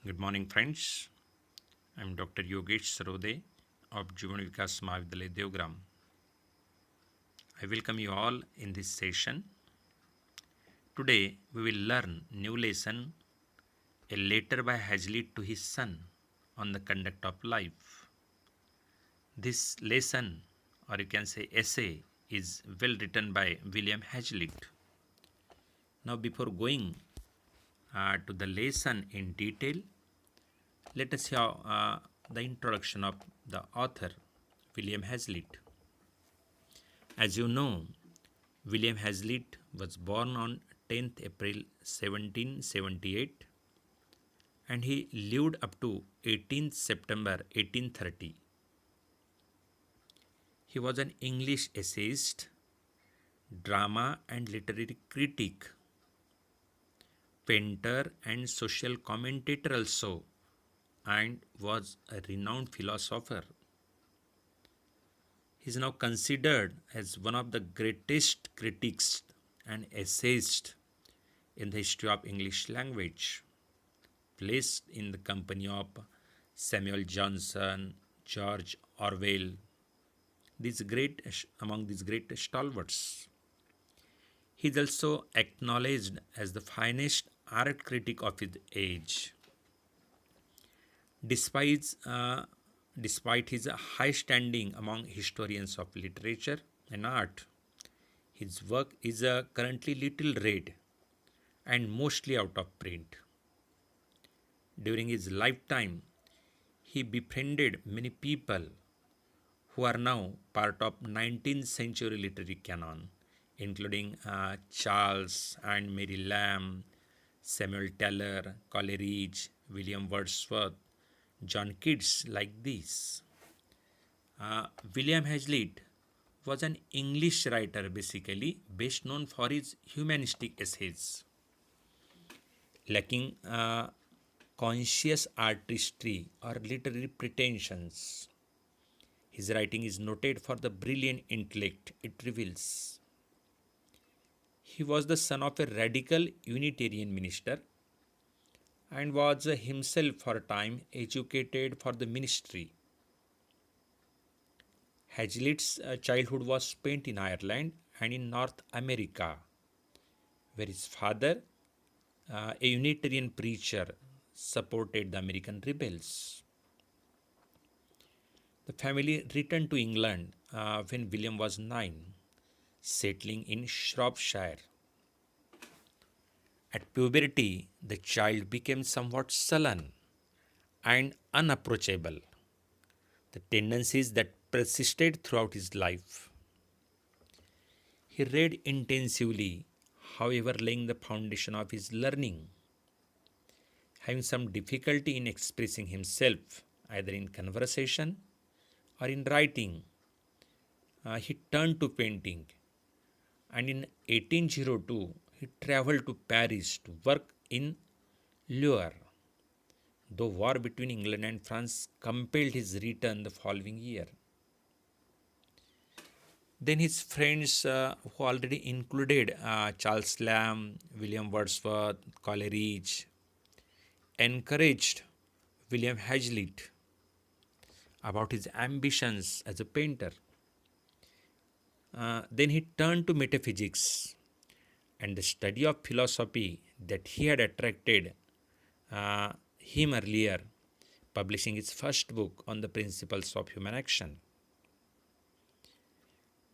Good morning, friends. I'm Dr. Yogesh Sarode of Jivan Vikas Mahavidyalaya Devgram. I welcome you all in this session. Today we will learn new lesson, a letter by HAZLITT to his son on the conduct of life. This lesson, or you can say essay, is well written by William HAZLITT. Now, before going to the lesson in detail, let us hear the introduction of the author, William HAZLITT. As you know, William HAZLITT was born on 10th April 1778 and he lived up to 18th September 1830. He was an English essayist, drama and literary critic, painter and social commentator also, and was a renowned philosopher. He is now considered as one of the greatest critics and essayists in the history of English language, placed in the company of Samuel Johnson, George Orwell, among these great stalwarts. He is also acknowledged as the finest art critic of his age. Despite, uh, despite his high standing among historians of literature and art, his work is currently little read and mostly out of print. During his lifetime, he befriended many people who are now part of 19th century literary canon, including Charles and Mary Lamb, Samuel Taylor, Coleridge, William Wordsworth, John Keats, like these. William Hazlitt was an English writer basically, best known for his humanistic essays. Lacking conscious artistry or literary pretensions, his writing is noted for the brilliant intellect it reveals. He was the son of a radical Unitarian minister and was himself for a time educated for the ministry. Hazlitt's childhood was spent in Ireland and in North America, where his father, a Unitarian preacher, supported the American rebels. The family returned to England when William was 9, settling in Shropshire. At puberty, the child became somewhat sullen and unapproachable, the tendencies that persisted throughout his life. He read intensively, however, laying the foundation of his learning. Having some difficulty in expressing himself, either in conversation or in writing, he turned to painting, and in 1802 he travelled to Paris to work in Louvre, though war between England and France compelled his return the following year. Then his friends, who already included Charles Lamb, William Wordsworth, Coleridge, encouraged William Hazlitt about his ambitions as a painter. Then he turned to metaphysics and the study of philosophy that he had attracted him earlier, publishing his first book on the principles of human action.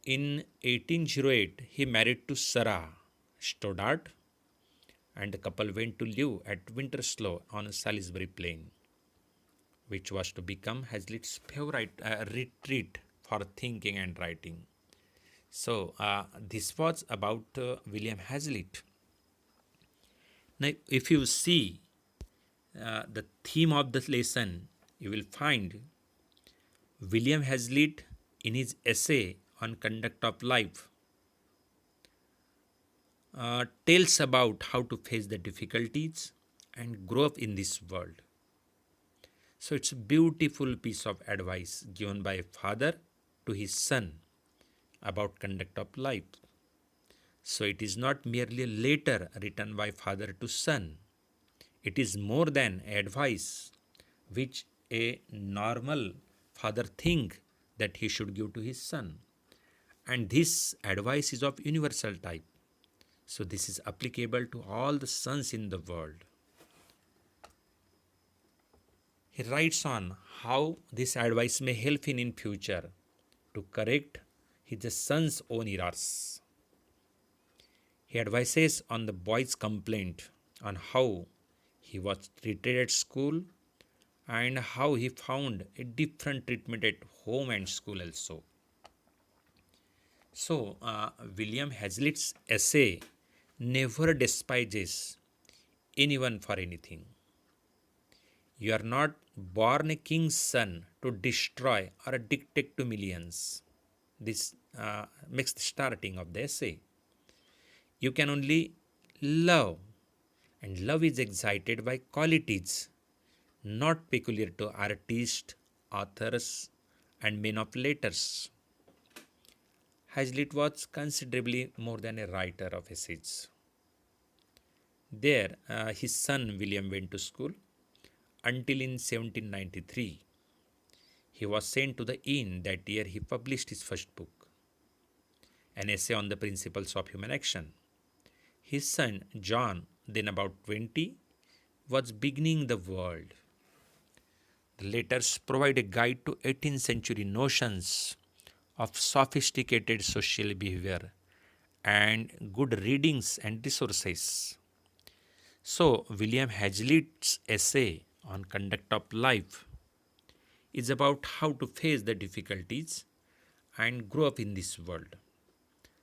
In 1808, he married to Sarah Stoddart, and the couple went to live at Winterslow on Salisbury Plain, which was to become Hazlitt's favorite retreat for thinking and writing. So, this was about William Hazlitt. Now, if you see the theme of this lesson, you will find William Hazlitt in his essay on conduct of life tells about how to face the difficulties and grow up in this world. So it's a beautiful piece of advice given by a father to his son about conduct of life. So it is not merely a letter written by father to son. It is more than advice which a normal father think that he should give to his son. And this advice is of universal type. So this is applicable to all the sons in the world. He writes on how this advice may help him in future to correct his son's own errors. He advises on the boy's complaint on how he was treated at school and how he found a different treatment at home and school also. So, William Hazlitt's essay never despises anyone for anything. You are not born a king's son to destroy or dictate to millions. This makes the starting of the essay. You can only love, and love is excited by qualities not peculiar to artists, authors, and men of letters. Hazlitt was considerably more than a writer of essays. There, his son William went to school until in 1793. He was sent to the inn that year he published his first book, an essay on the principles of human action. His son John, then about 20, was beginning the world. The letters provide a guide to 18th century notions of sophisticated social behavior and good readings and resources. So, William Hazlitt's essay on conduct of life is about how to face the difficulties and grow up in this world.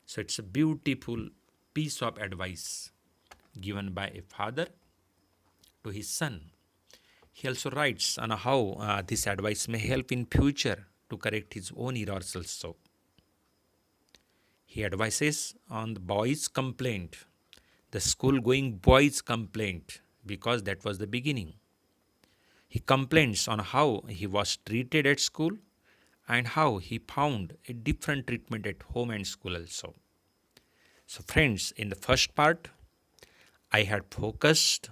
So, it's a beautiful piece of advice given by a father to his son. He also writes on how this advice may help in future to correct his own errors also. He advises on the boy's complaint, the school-going boy's complaint, because that was the beginning. He complains on how he was treated at school and how he found a different treatment at home and school also. So friends, in the first part, I had focused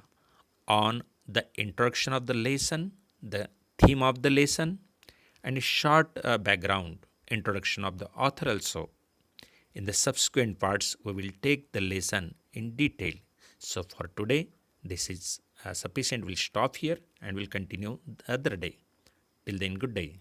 on the introduction of the lesson, the theme of the lesson, and a short background introduction of the author also. In the subsequent parts, we will take the lesson in detail. So for today, this is sufficient. We'll stop here and we'll continue the other day. Till then, good day.